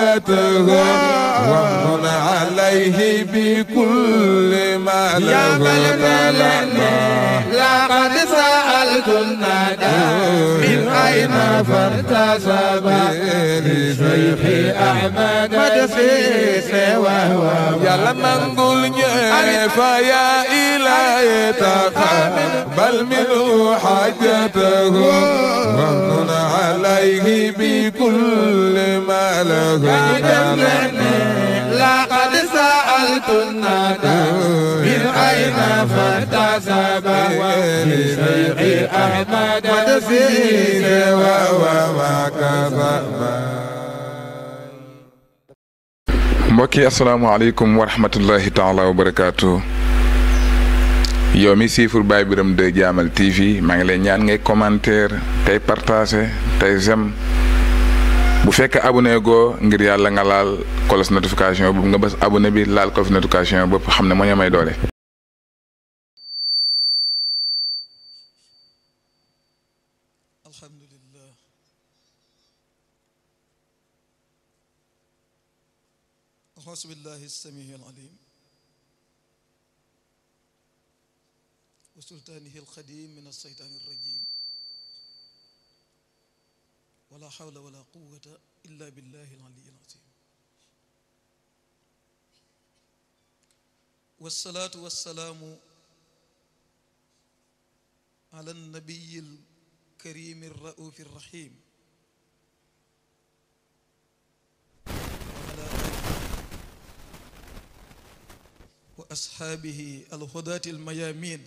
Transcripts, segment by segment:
حاجته وامن عليه بكل ما له لقد سألت الندى من أين فارتسب لشيخ أحمد مدسيس وهو يا لمن قلنا فيا إلهي تقبل منه حاجته وامن عليه بكل ما له لقد سألت الندى من أين فارتسب لشيخ أحمد مدسيس وهو ما كسب. mbokki asalaamaaleykum wa rahmatullahi taala wa barakaatu. yow mi siifur Baye Birame 2 Jaamal TV maa ngi lay ñaan ngay commentaire tey partager tey j'aime bu fekkee abonné goo ngir yàlla nga laal cloche notification boobu nga bës abonné bi laal cloche notification boobu xam ne moo ñu may doole. alhamdulillah auzu billahi as-sami'i al-alim wa sultanihi al-qadim min as-saytani ar-rajim wala hawla wala quwwata illa billahi al-ali al-azim was-salatu was-salamu ala an-nabiy الكريم الرؤوف الرحيم وعلى آله وأصحابه الهداة الميامين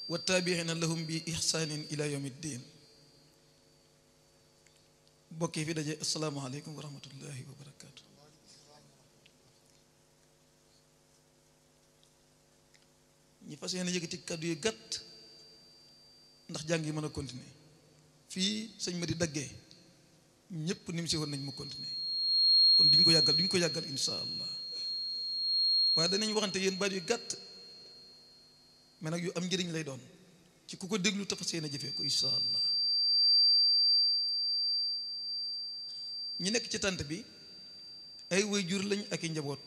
والتابعين لهم بإحسان إلى يوم الدين. بوكي في دجاء السلام عليكم ورحمة الله وبركاته. ñi fas yéene yëkkati kàddu yu gàtt ndax jàng yi mën a continuer fii sëñ ma di daggee ñëpp ni mu si woon nañ mu continuer kon duñ ko yàggal insha allah waaye danañ waxante yéen baat yu gàtt mais nag yu am njëriñ lay doon ci ku ko déglu te fas yéene jëfee ko insha allah. ñi nekk ci tànt bi ay waajur lañ ak i njaboot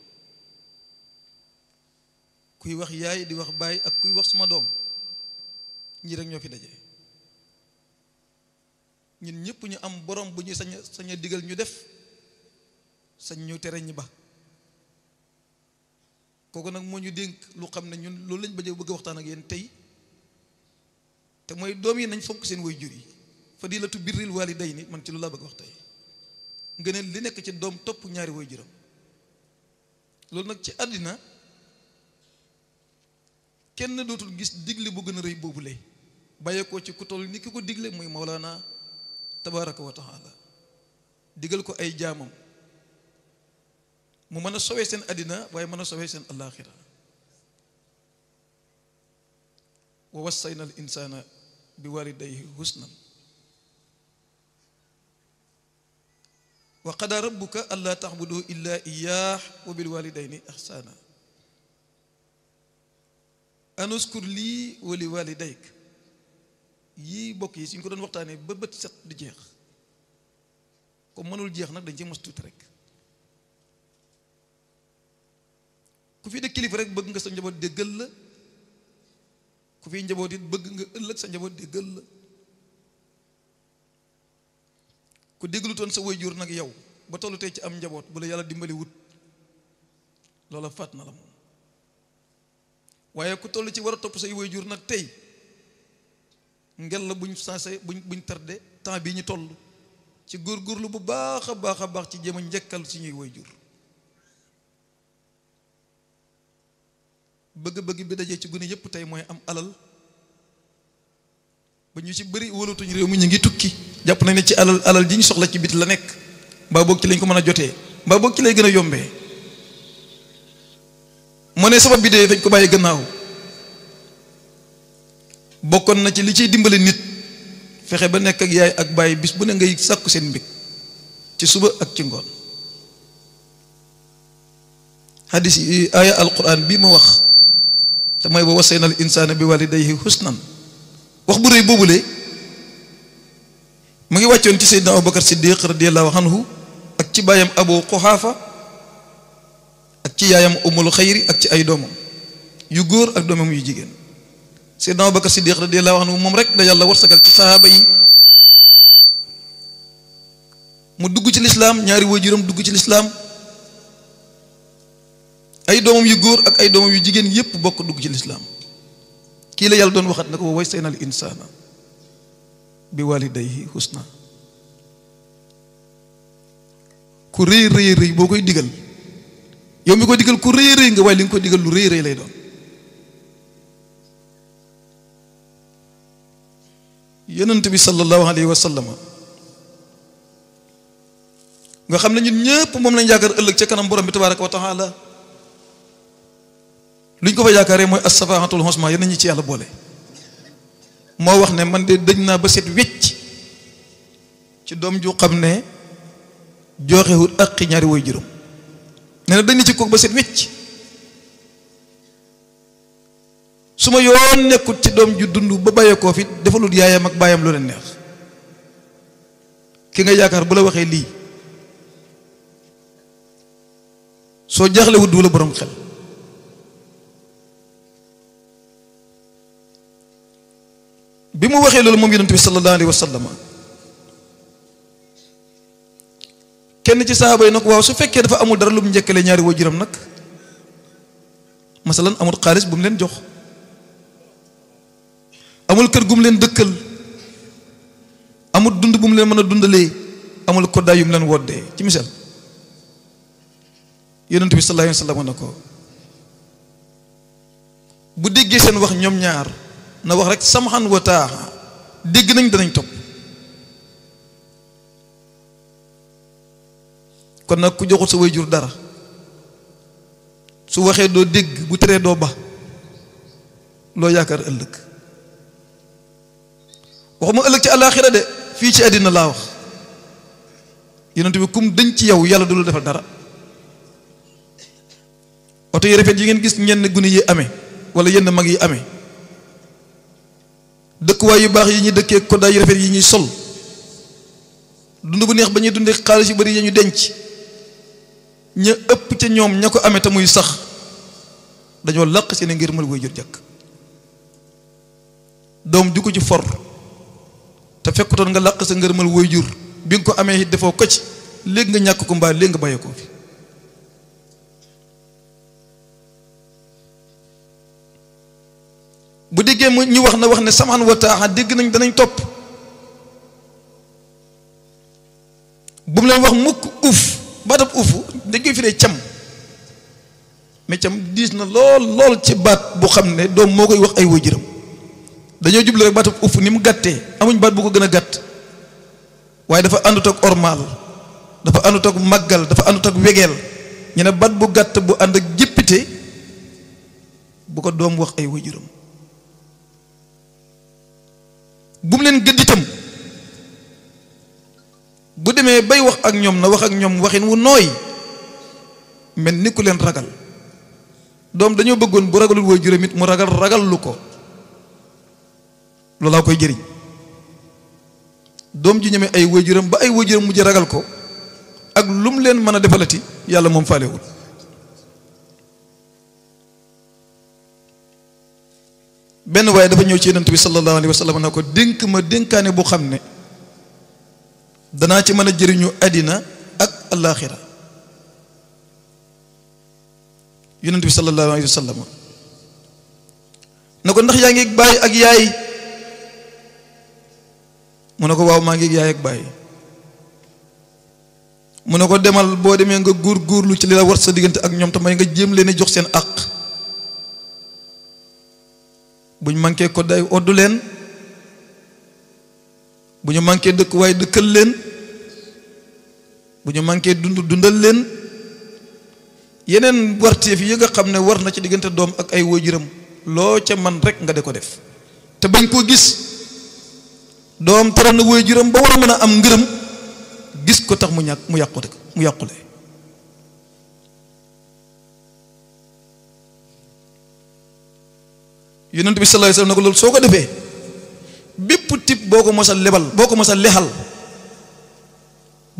kuy wax yaay di wax baay ak kuy wax suma doom ñii rek ñoo fi daje ñun ñëpp ñu am borom bu ñuy sañ a digal ñu def sañ ñu tere ñi ba kooku nag moo ñu dénk lu xam ne ñun loolu lañ bëgg a waxtaan ak yéen tey te mooy doom yi nañ fonk seen waajur yi fadilatu birril waalidayni man ci lu laa bëgg wax tey ngëneel li nekk ci doom topp ñaari waajuram loolu nag ci àddina kenn dootul gis digle bu gën a rëy boobule bàyyeekoo ci ku toll ni ki ko digle muy Mawlana tabaraka wa taala digal ko ay jaamam mu mën a sowee seen àddina waaye mën a sowee seen alaaxira wa wassayna al insana bi walidayhi husnan wa qada rabbuka alla ta'budu illa iyyah wa bil walidayni ihsana anuskur lii wali walidayk yii bokk yi suñ ko doon waxtaanee ba bët set du jeex comme mënul jeex nag dañ ci mos tuuti rek ku fi de kilifa rek bëgg nga sa njaboot déggal la ku fi njaboot it bëgg nga ëllëg sa njaboot déggal la ku déglu toon sa waajur nag yow ba tollu tey ci am njaboot bu la yàlla dimbali wut loola fàtt na la moom waaye ku toll ci war a topp say waajur nag tey ngel la buñ sensé buñ tardé temps bii ñu toll ci góorgóorlu bu baax a baax ci jéem a njëkkal suñuy waajur bëgg-bëgg bi dajee ci gune yépp tey mooy am alal ba ñu ci bëri wóolatuñ réew mi ñu ngi tukki jàpp nañ ne ci alal ji ñu soxla ci bit la nekk mbaa boog ci lañ ko mën a jotee mbaa boog ci lay gën a yombee moo ne sabab bi de dañ ko bàyyi gannaaw bokkoon na ci li ciy dimbale nit fexe ba nekk ak yaay ak bàyyi bis bu ne ngay sàkku seen mbég ci suba ak ci ngoon hadis yi aaya alquran bii ma wax te mooy wa wassayna al insana bi walidayhi husnan wax bu rëy boobule mu ngi wàccoon ci Seydina Abubakar Siddiq radiyallahu anhu ak ci baayam Abu Quhaafa ak ci yaayam Ummul Xayri ak ci ay doomam yu góor ak doomam yu jigéen. Seydina Abubakar Siddiq radiyallahu anhu moom rek da yàlla warsagal ci sahaaba yi mu dugg ci lislaam, ñaari waajuram dugg ci lislaam, ay doomam yu góor ak ay doomam yu jigéen yépp bokk dugg ci lislaam. kii la yàlla doon waxat na ko wa waysayna al insaana bi walidayhi husna. ku rëy rëy rëy boo koy digal, yow mi koy digal ku rëy rëy nga, waaye li nga koy digal lu rëy rëy lay doon. yonent bi sallallahu alayhi wa sallam nga xam ne ñun ñëpp moom lañ yaakaar ëllëg ca kanam borom bi tabaaraka wa taala, luñ ko fa yaakaaree mooy as-safaahatul husna, yéen ñi ci yàlla boole. moo wax ne man de dëj naa ba set wecc ci doom ju xam ne joxewut ak ñaari way juróom. nee na dañ ni ci kooku ba set wecc. su ma yoon nekkut ci doom ju dund ba bàyyeekoo fi defalut yaayam ak baayam lu leen neex. ki nga yaakaar bu la waxee lii soo jaaxlewut du la borom xel. bi mu waxee loolu moom yonent bi sallallahu alayhi wa sallam kenn ci saxaaba yi nag waaw su fekkee dafa amul dara lu mu njëkkale ñaari waajuram nag, masalan amul xaalis bu mu leen jox, amul kër gu mu leen dëkkal, amul dund bu mu leen mën a dundalee, amul koddaay yu mu leen woddee ci misaal. yonent bi sallallahu alayhi wa sallam na ko bu déggee seen wax ñoom ñaar na wax rek samhan wa taaxa, dégg nañ danañ topp. kon nag ku joxut sa waajur dara su waxee doo dégg, bu teree doo ba, loo yaakaar ëllëg. waxuma ëllëg ci àllaaxira de, fii ci àddina laa wax. yonent bi kum dëñ ci yow yàlla du la defal dara. oto yi rafet yi ngeen gis ñenn gune yi amee wala yenn mag yi amee, dëkkuwaay yu baax yi ñuy dëkkee, koddaay yu rafet yi ñuy sol, dund bu neex ba ñuy dundee, xaalis yu bari yi ñu denc, ña ëpp ca ñoom ña ko amee te muy sax dañoo làq seen ngir mën waajur jàkk. doom ju ko ci for te fekkutoon nga làq sa ngërëmal waajur bi nga ko amee it defoo ko ci, léegi nga ñàkk ko mbaa léegi nga bàyyee ko fi. bu déggee mu ñu wax na wax ne samaan wa taaxa, dégg nañ danañ topp. bu mu leen wax mukk uf, baatab ufu dañ koy firee cam, mais cam diis na lool lool ci baat bu xam ne doom moo koy wax ay waajuram. dañoo jublu rek baatab uf ni mu gàttee, amuñ baat bu ko gën a gàtt, waaye dafa àndut ak ormal, dafa àndut ak màggal, dafa àndut ak wegeel. ñu ne baat bu gàtt bu ànd ak jéppite bu ko doom wax ay waajuram. bu mu leen gëdd itam, bu demee bay wax ak ñoom na wax ak ñoom waxin wu nooy, mel ni ku leen ragal. doom dañoo bëggoon bu ragalul waajuram it mu ragal lu ko, loolaa koy jëriñ. doom ji ñeme ay waajuram ba ay waajuram mujj ragal ko, ak lu mu leen mën a defalati yàlla moom faalewul. benn waaye dafa ñëw ci yonent bi sallallahu alayhi wa sallam na ko dénk ma dénkaane bu xam ne danaa ci mën a jëriñu àddina ak alaaxira. yonent bi sallallahu alayhi wa sallam na ko ndax yaa ngi baay ak yaay? mu ne ko waaw maa ngi yaay ak baay. mu ne ko demal, boo demee nga góorgóorlu ci li la war sa diggante ak ñoom te may nga jéem leen a jox seen àq. bu ñu manqué ko day oddu leen, bu ñu manqué dëkk waaye dëkkal leen, bu ñu manqué dundal leen. yeneen warteef yi nga xam ne war na ci diggante doom ak ay waajuram loo ca man rek nga de ko def te bañ koo gis. doom tere na waajuram ba war a mën a am ngërëm, gis ko tax mu yàqule. yonent bi sallallahu alayhi wasallam ne ko loolu soo ko defee bépp tip boo ko mos a lebal, boo ko mos a lexal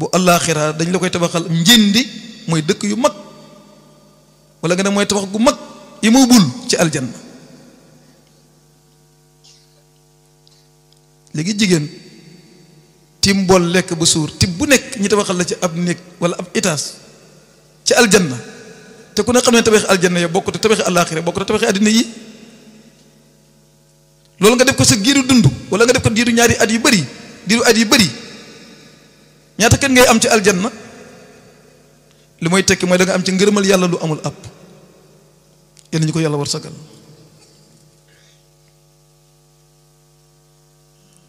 bu àllaaxira dañ la koy tabaxal njëndi mooy dëkk yu mag wala nga ne mooy tabax gu mag immeuble ci aljanna. léegi jigéen tim bool lekk ba suur tib bu nekk ñi tabaxal la ci ab néeg wala ab étage ci aljanna te ku ne xam ne tabaxi aljanna ya bokk te tabaxi àllaaxira bokk te tabaxi àddina yi. loolu nga def ko sa giiru dund wala nga def ko diiru ñaari at yu bëri diiru at yu bëri ñaata kenn ngay am ci aljanna li mooy tekki mooy da nga am ci ngërëmal yàlla lu amul àpp. yéen ñu ko yàlla war sagal.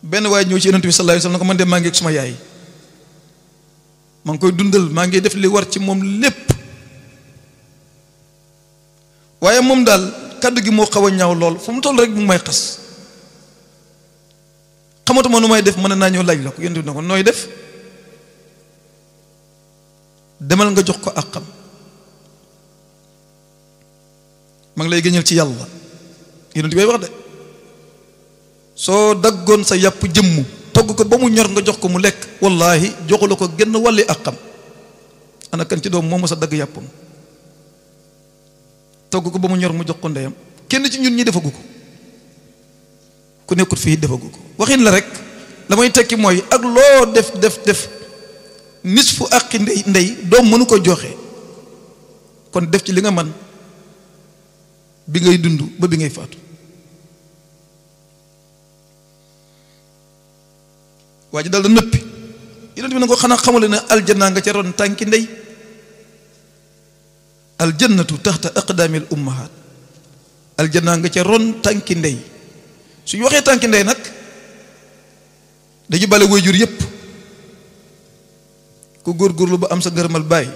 benn waaye ñëw ci yonent bi sallallahu alayhi wasallam na ko man de maa ngi ak suma yaay maa ngi koy dundal maa ngi def li war ci moom lépp waaye moom daal kàddu gi moo xaw a ñaaw lool fu mu toll rek mu may xas xamatuma nu may def mën naa ñëw laaj la ko yonent bi na ko nooy def demal nga jox ko àqam maa ngi lay gëñal ci yàlla yonent bi wax de soo daggoon sa yàpp jëmm togg ko ba mu ñor nga jox ko mu lekk wallaahi joxu la ko genn wàlli àqam. ana kan ci doom moom sa dagg yàppam togg ko ba mu ñor mu jox ko ndeyam kenn ci ñun ñi defagu ko ku nekkut fii defagu ko waxin la rek la may tekki mooy ak loo def nisfu àqi ndey doom mënu ko joxe kon def ci li nga man bi ngay dund ba bi ngay faatu. waa ji dal da nëppi yonent bi na ko xanaa xamule ne aljanna nga ca ron tànki ndey aljannatu taxta aqdaamil ummahaat aljanna nga ca ron tànki ndey suñu waxee tànki ndey nag dañu bale waajur yépp ku góorgóorlu ba am sa ngërëmal baay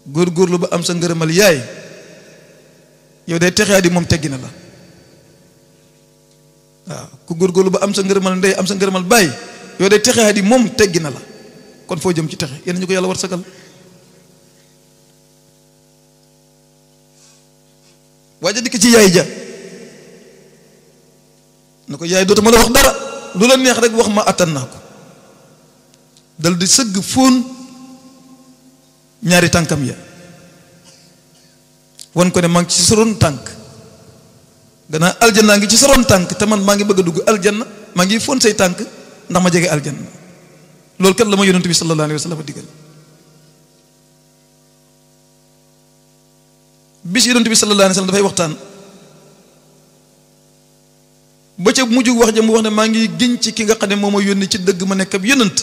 góorgóorlu ba am sa ngërëmal yaay yow day texee di moom teggi na la waaw ku góorgóorlu ba am sa ngërëmal ndey am sa ngërëmal baay yow day texee di moom teggi na la kon foo jëm ci texe yéen ñu ko yàlla war sagal. waaja dikk ci yaay ja na ko yaay dootuma la wax dara lu la neex rek wax ma attan naa ko dal di sëgg fóon ñaari tànkam ya wan ko ne maa ngi ci soroon tànk gannaaw aljanna ngi ci soroon tànk te man maa ngi bëgg a dugg aljanna maa ngi fóon say tànk ndax ma jege aljanna loolu kat la ma yonent bi sallallahu alayhi wa sallam digal. bis yonent bi sallallahu alayhi wa sallam dafay waxtaan ba ca mujj wax ja mu wax ne maa ngi giñ ci ki nga xam ne moo ma yónni ci dëgg ma nekk ab yonent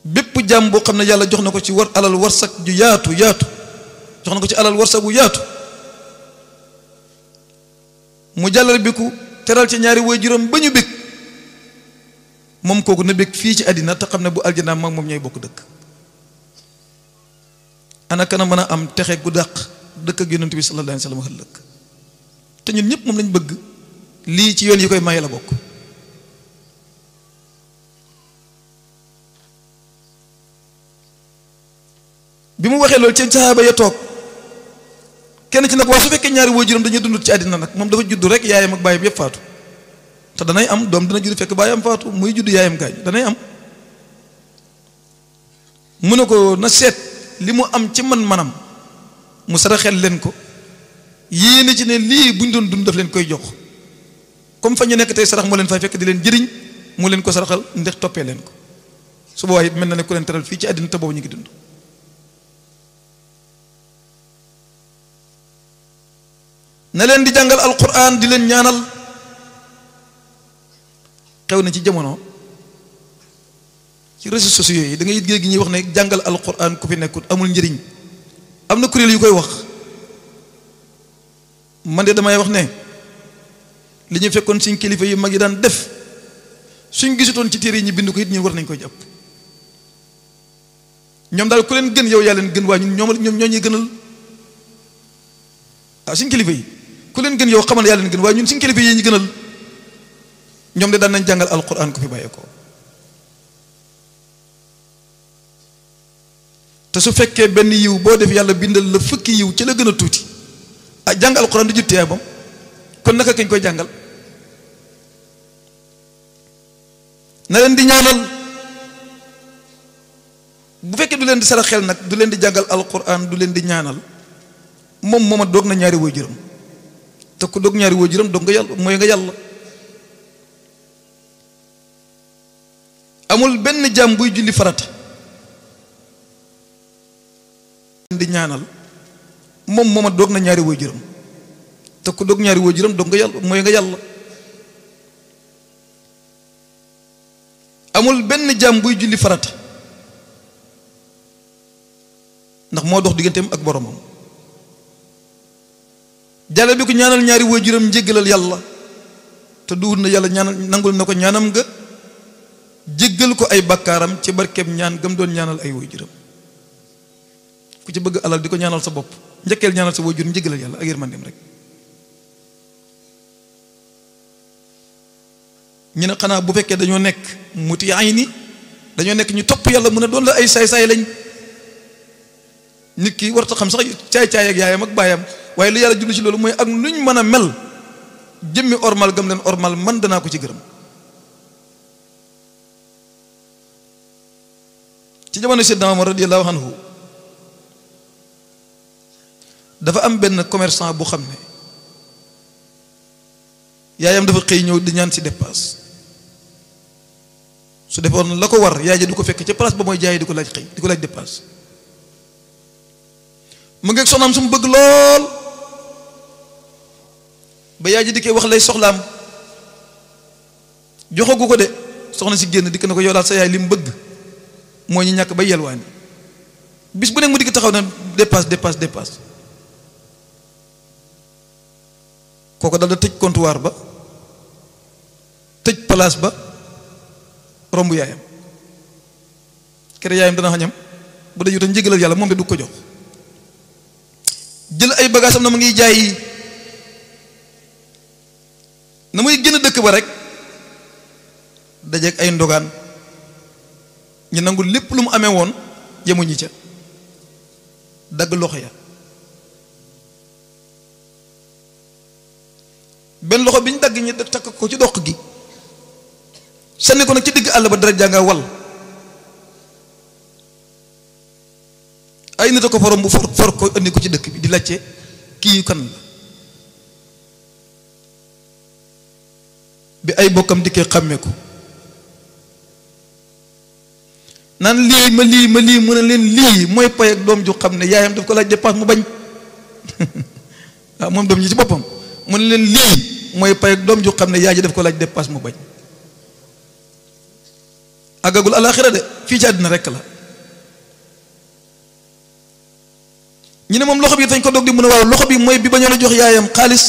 bépp jàmm boo xam ne yàlla jox na ko ci war alal warsak ju yaatu jox na ko ci alal warsak bu yaatu mu jàllal bi ku teral ci ñaari waajuram ba ñu bég moom kooku na bég fii ci àddina te xam ne bu aljanna mag moom ñooy bokk dëkk. ana kana mën a am texe gu dàq dëkk ak yonent bi sallallahu alayhi wa sallam ëllëg te ñun ñëpp moom lañ bëgg lii ci yoon yi koy maye la bokk. bi mu waxee loolu ci sahaaba ya toog kenn ci nag waa su fekkee ñaari waajuram dañuy dund ci àddina nag moom dafa judd rek yaayam ak baayam yëpp faatu te danay am doom dina judd fekk baayam faatu muy judd yaayam gaañ danay am mu ne ko na seet li mu am ci man-manam mu saraxel leen ko yéene ci ne lii buñ doon dund daf leen koy jox comme fa ñu nekk tey sarax moo leen fay fekk di leen jëriñ mu leen ko saraxal ndax toppee leen ko su boobaa it mel na ne ku leen teral fii ci àddina te boobu ñu ngi dund. na leen di jàngal alquran di leen ñaanal xew na ci jamono ci réseaux sociaux yi da ngay yit gi ñuy wax ne jàngal alquran ku fi nekkut amul njëriñ am na kuréel yu koy wax man de damay wax ne li ñu fekkoon suñ kilifa yu mag yi daan def suñ gisutoon ci téere yi ñu bind ko it ñun war nañ koy jàpp ñoom daal ku leen gën yow yaa leen gën waa ñun ñoom ñoo ñuy gënal waaw suñ kilifa yi ku leen gën yow xamal yaa leen gën waaye ñun suñ kilifa yi ñu gënal ñoom de daan nañ jàngal alquran ku fi bàyyeekoo te su fekkee benn yiw boo def yàlla bindal la fukki yiw ci la gën a tuuti ah jàng alquran di juttee bam kon naka kañ koy jàngal na leen di ñaanal bu fekkee du leen di saraxel nag du leen di jàngal alquran du leen di ñaanal mooma doog na ñaari waajuram te ku doog ñaari waajuram doog nga yàlla mooy nga yàlla. amul benn jaam buy julli farata di ñaanal mooma doog na ñaari waajuram te ku doog ñaari waajuram doog nga yàlla mooy nga yàlla. amul benn jaam buy julli farata ndax moo dox digganteem ak boromam jàlle bi ko ñaanal ñaari waajuram njéggalal yàlla te duwut na yàlla ñaanal nangul na ko ñaanam nga jéggal ko ay bakkaaram ci barkeem ñaan gëm doon ñaanal ay waajuram. ku ci bëgg alal di ko ñaanal sa bopp njëkkeel ñaanal sa waajur njéggalal yàlla ak yërmandeem rek. ñu ne xanaa bu fekkee dañoo nekk muti ay ni dañoo nekk ñu topp yàlla mun a doon la ay saay-saay lañ. nit ki warta xam sax caay-caay ak yaayam ak baayam waaye lu yàlla jublu ci loolu mooy ak nuñ mën a mel jëmmi ormal gam leen ormal man danaa ko ci gërëm. ci jamono Seydina Omar radiyallahu anhu dafa am benn commerçant bu xam ne yaayam dafa xëy ñëw di ñaan si dépasse su defoon la ko war yaay ja du ko fekk ca place ba mooy jaay di ko laaj xëy di ko laaj dépasse mu ngeeg soxnaam su mu bëgg lool ba yaay ji di koy wax lay soxlaam joxagu ko de soxna si génn dikk na ko yow daal sa yaay li mu bëgg moo ñu ñàkk ba yelwaani bis bu nekk mu dikk taxaw na dépasse kooku dal da tëj comptoir ba tëj place ba romb yaayam kere yaayam dana xañam bu dee juta njëgalal yàlla moom de du ko jox jël ay bagaasam na mu ngi jaay na muy génn dëkk ba rek dajeeg ay ndogaan ñu nangu lépp lu mu amee woon yemuñu ca dagg loxo ya benn loxo bi ñu dagg ñi takk ko ci doq gi sànni ko nag ci digg àll ba dara jànga wal ay nit a ko forom bu for ko indi ko ci dëkk bi di laajte kii kan la bi ay bokkam dikkee xàmmee ko naan lii ma lii mu ne leen lii mooy pay ak doom ju xam ne yaayam daf ko laaj dépense mu bañ waaw moom doom ñi ci boppam mu ne leen lii mooy pay ak doom ju xam ne yaay ji daf ko laaj dépense mu bañ àggagul alaaxira de fii ci àddina rekk la ñu ne moom loxo bi dañ ko dog di mu ne waaw loxo bi mooy bi bañoon a jox yaayam xaalis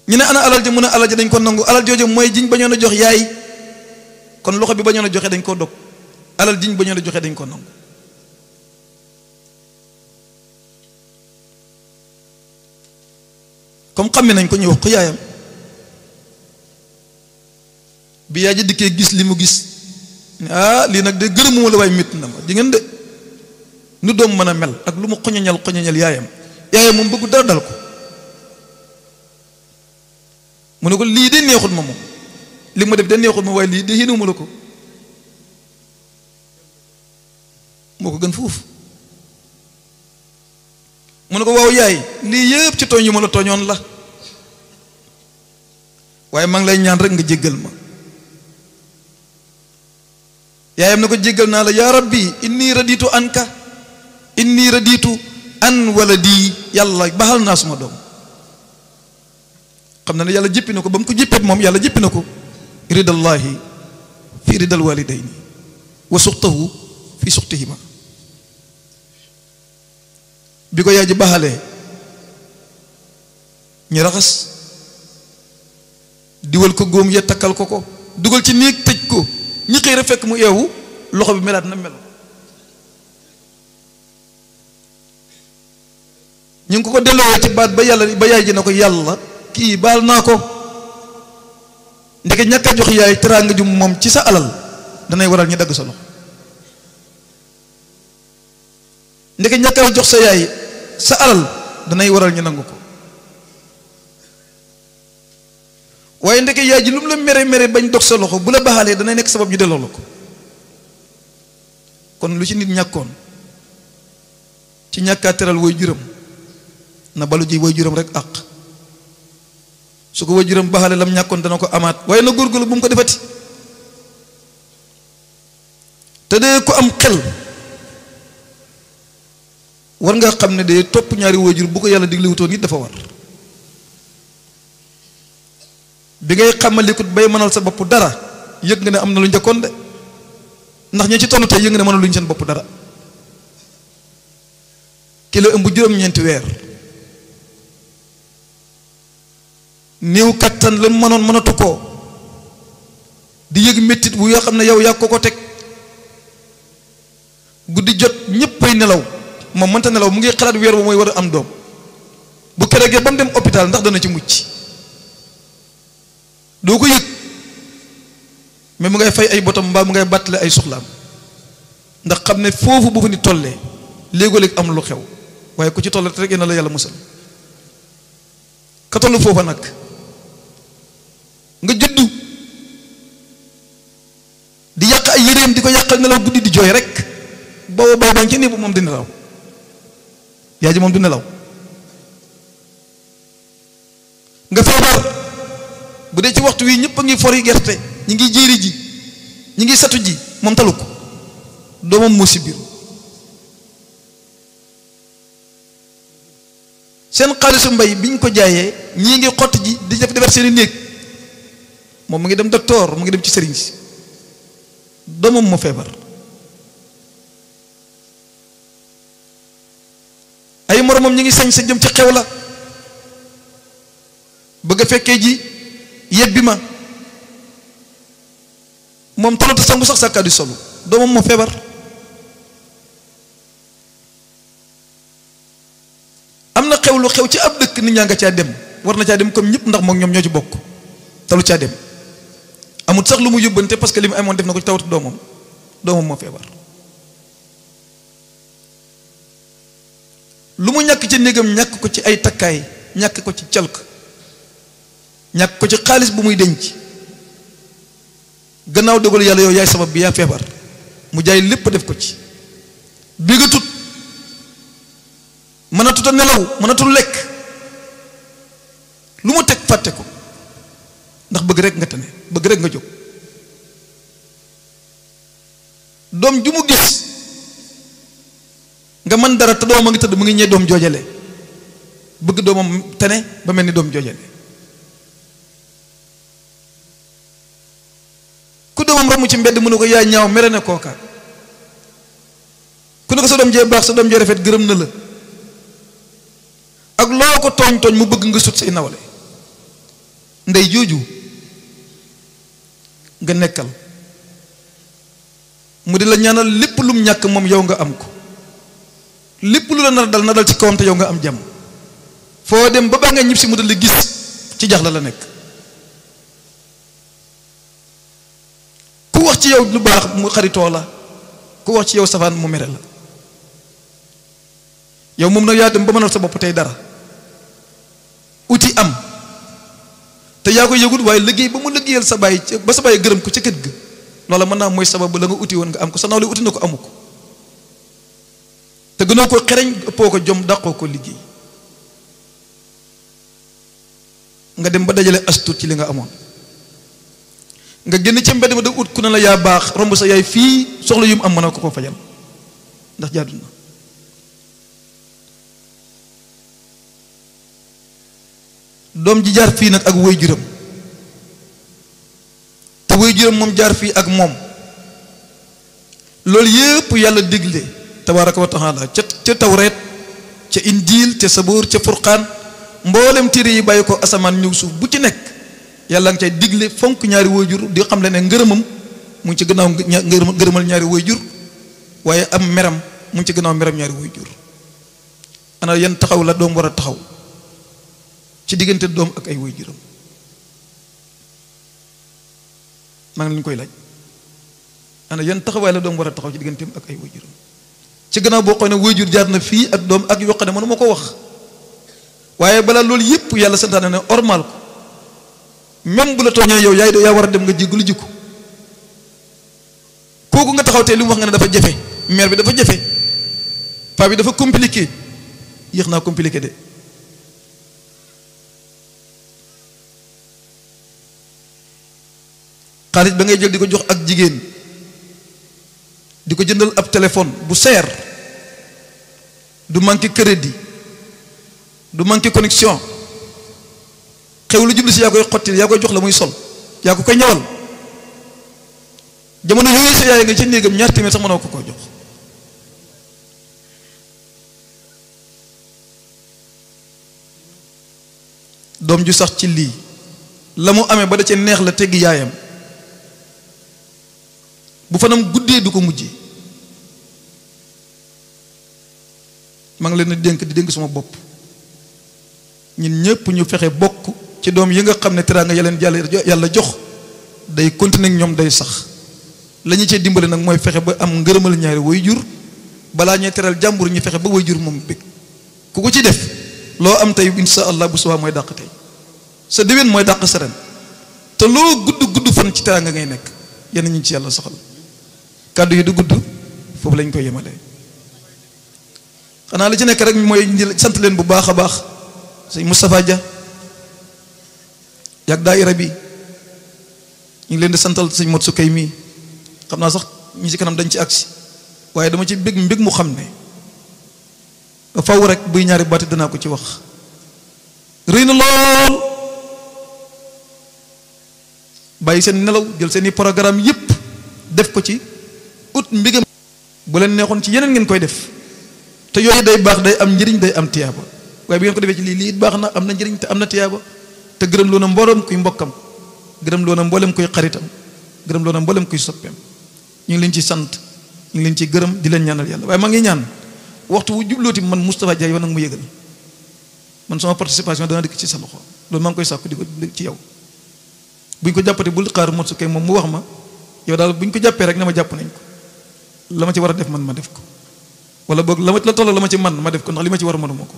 ñu ne ana alal ji mu ne alal ji dañ ko nangu alal jooju mooy jiñ bañoon a jox yaay kon loxo bi bañoon a joxe dañ koo dog alal jiñ bañoon a joxe dañ ko nangu comme xamee nañ ko ñu wax ko yaayam bi yaay ji dikkee gis li mu gis ah lii nag de gërëmuma la waaye métti na ma di ngeen de nu doom mën a mel ak lu mu xoñoñal yaayam moom bëggu dara dal ko mu ne ko lii de neexut ma moom li ma def de neexut ma waaye lii de yéenewuma la ko moo ko gën fuuf mu ne ko waaw yaay lii yëpp ci tooñ yu ma la tooñoon la waaye maa ngi lay ñaan rek nga jéggal ma yaayam na ko jéggal naa la yaa rabbi inni raditu anka inni raditu an waladi yàlla baxal naa suma doom xam na ne yàlla jéppi na ko ba mu ko jéppeet moom yàlla jéppi na ko ridallahi fi ridal walidayni wa suxtahu fi suxtihima bi ko yaay ji baxalee ñu raxas diwal ko góom ya takkal ko ko dugal ci néeg tëj ko ñi xëy rek fekk mu eewu loxo bi melaat na mel ñu ngi ko delloo ci baat ba yàlla ba yaay ji na ko yàlla kii baal naa ko ndeke ñàkk a jox yaay teraanga ju moom ci sa alal danay waral ñu dagg sa loxo ndeke ñàkk a jox sa yaay sa alal danay waral ñu nangu ko waaye ndeke yaay ji lu mu la mere mere bañ dog sa loxo bu la baaxalee danay nekk sabab ñu delloo la ko. kon lu ci nit ñàkkoon ci ñàkkaa teral way juram na balu ji way juram rek àq su ko way juram baaxalee lam ñàkkoon dana ko amaat waaye na góorgóorlu bu mu ko defati. te de ko am xel war nga xam ne de topp ñaari way jur bu ko yàlla diglewutoon nit dafa war. bi ngay xamalikut bay mënal sa bopp dara yëg nga ne am na lu njëkkoon de ndax ñi ci tollu tey yëg nga ne mënal luñ seen bopp dara. ki la ëmb juróom-ñeenti weer néew kattan la mënoon mënatu koo di yëg méttit bu yoo xam ne yow yaa ko teg guddi jot ñëppay nelaw moom mënta nelaw mu ngi xalaat weer ba mooy war a am doom bu keroogee ba mu dem hôpital ndax dana ci mucc doo ko yëg mais mu ngay fay ay botam mbaa mu ngay bàttale ay soxlaam ndax xam ne foofu bu fa nit tollee léegoo-léeg am lu xew waaye ku ci toll rek na la yàlla musal. ka tollu foofa nag nga juddu di yàq ay yéreem di ko yàqal nelaw guddi di jooy rek booba bay bañ ci nii bu moom di nelaw yaay ji moom du nelaw. nga feebar bu dee ci waxtu wi ñëpp a ngi fori gerte ñi ngi jéeri ji ñi ngi satu ji moom talu ko doomam moo si biir seen xaalisu mbay bi ñu ko jaayee ñii ngi xott ji di def defar seeni néeg moom mu ngi dem docteur mu ngi dem ci sëriñ si doomam moo feebar. ay moromam ñi ngi sañ sa jëm ci xew la bëgg a fekkee ji yebbi ma moom talatu sangu sax sàkkaa di solu doomam moo feebar. am na xew lu xew ci ab dëkk nit ñaa nga caa dem war na caa dem comme ñëpp ndax moom ñoom ñoo ci bokk talu caa dem amul sax lu mu yóbbante parce que li mu amoon def na ko ci tawatu doomam moo feebar. lu mu ñàkk ci néegam ñàkk ko ci ay takkaay ñàkk ko ci calk ñàkk ko ci xaalis bu muy denc gannaaw dogal yàlla yow yaay sabab bi yaa feebar mu jaay lépp def ko ci bi nga tut mënatut a nelaw mënatul lekk lu mu teg fàtte ko ndax bëgg rek nga tane bëgg rek nga jóg. doom ju mu gis nga mën dara te doom a ngi tëdd mu ngi ñee doom joojale bëgg doomam tane ba mel ni doom joojale. ku doomam ramu ci mbedd mu ne ko yaa ñaaw mere ne kooka ku ne ko sa doom jee baax sa doom jee rafet gërëm na la ak loo ko tooñ tooñ mu bëgg nga sut say nawle. ndey jooju nga nekkal mu di la ñaanal lépp lum ñàkk moom yow nga am ko lépp lu la nar na dal ci kawam te yow nga am jàmm foo dem ba baa nga ñib si mu dal di gis ci jax la nekk. ku wax ci yow lu baax mu xaritoo la ku wax ci yow safaan mu mere la. yow moom nag yaa dem ba mënal sa bopp tey dara uti am te yaa ko yëgut waaye liggéey ba mu liggéeyal sa baay ba sa baay gërëm ko ca kët ga loola mën naa mooy sababu la nga uti woon nga am ko sa nawle uti na ko amu ko te gënoo ko xereñ ëppoo ko jom dàqoo ko liggéey nga dem ba dajale astut ci li nga amoon nga génn ca mbedd ma da ut ku ne la yaa baax romb sa yaay fii soxla yu mu am mën a ko fajal ndax jaadu na. doom ji jaar fii nag ak way juram te way juram moom jaar fii ak moom loolu yépp yàlla digle tabaaraka wa taala ca tawreet ca injiil ca saboor ca furqaan mboolem téere yi bàyyi ko asamaan ñëw suuf bu ci nekk yàlla nga cay digle fonk ñaari way jur di xam le ne ngërëmam mu ngi ci gannaaw ngërëmal ñaari way jur waaye am meram mu ngi ci gannaaw meram ñaari way jur. ana yan taxaw la doom war a taxaw ci diggante doom ak ay way juram maa ngi leen koy laaj ana yan taxawaay la doom war a taxaw ci digganteem ak ay way juram ci gannaaw boo xoolee ne way jur jaar na fii ak doom ak yoo xam ne mënu ma ko wax waaye balaa loolu yëpp yàlla santaane ne ormal ko même bu la tooñee yow yaa war a dem nga jéggalu jikko kooku nga taxaw tey li mu wax nga ne dafa jafe maire bi dafa jafe paa bi dafa compliqué yéex naa compliqué de xaalis ba ngay jël di ko jox ak jigéen di ko jëndal ab téléphone bu seer du manqué crédit du manqué connexion xew lu jublu si yaa koy xotti yaa koy jox la muy sol yaa ko koy ñawal jamono yooyu sa yaay nga ci néegam ñaar téeméer sax mënoo ko jox doom ju sax ci lii la mu amee ba da ca neex la teggi yaayam bu fanam guddee du ko mujjee maa ngi leen di dénk suma bopp ñun ñëpp ñu fexe bokk ci doom yi nga xam ne teraanga ya leen yàlla jox day continuer ak ñoom day sax la ñu cee dimbale nag mooy fexe ba am ngërëmal ñaari way jur balaa ñuy teral jàmbur ñu fexe ba way jur moom bëgg ku ko ci def loo am tey insha allah bu subaa mooy dàq tey sa déwén mooy dàq sa ren te loo gudd fan ci teraanga ngay nekk yenn ñu ci yàlla saxal kàddu yi du gudd foofu lañ koy yemale xanaa li ci nekk rek mooy sant leen bu baax a baax sëñ Moustapha Dia yàgg daayira bi ñu ngi leen di santal sëñ Mot su kay mii xam naa sax ñi ci kanam dañ ci agsi waaye dama ci mbég mu xam ne faw rek buy ñaari baati danaa ko ci wax rëy na lool bàyyi seen nelaw jël seeni programme yépp def ko ci ut mbégam bu leen neexoon ci yeneen ngeen koy def te yooyu day baax day am njëriñ day am tiyaaba waaye bi ngeen ko defee ci lii it baax na am na njëriñ te am na tiyaaba te gërëm loo na mbooloom kuy mbokkam gërëm loo na mboolem kuy xaritam gërëm loo na mboolem kuy soppeem ñu ngi leen ci sant ñu ngi leen ci gërëm di leen ñaanal yàlla waaye maa ngi ñaan waxtu wu jublooti man Moustapha Dia yow nag mu yëgal man sama participation dana dikk ci sa loxo loolu maa ngi koy sàkku di ko ci yow buñ ko jàppate bul xaar mot su kay moom mu wax ma yow daal buñ ko jàppee rek ne ma jàpp nañ ko la ma ci war a def man ma def ko wala boog la tolloo la ma ci man ma def ko ndax li ma ci war a mënuma ko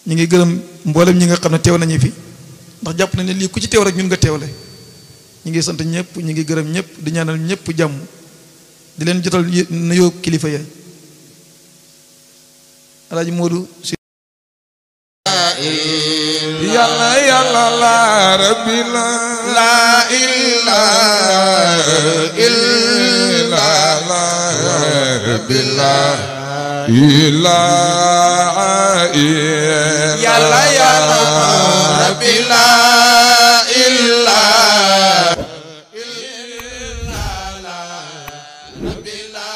ñu ngi gërëm mboolem ñi nga xam ne teew nañu fi ndax jàpp nañ ne lii ku ci teew rek ñun nga teewle ñu ngi sant ñëpp ñu ngi gërëm ñëpp di ñaanal ñëpp jàmm di leen jotal nuyoo kilifa ya Alaaji Moodu si yàlla yàlla la rabbi la ilaha illa la rabbi la ilaha yàlla yàlla rabbi la ilaha illa la rabbi la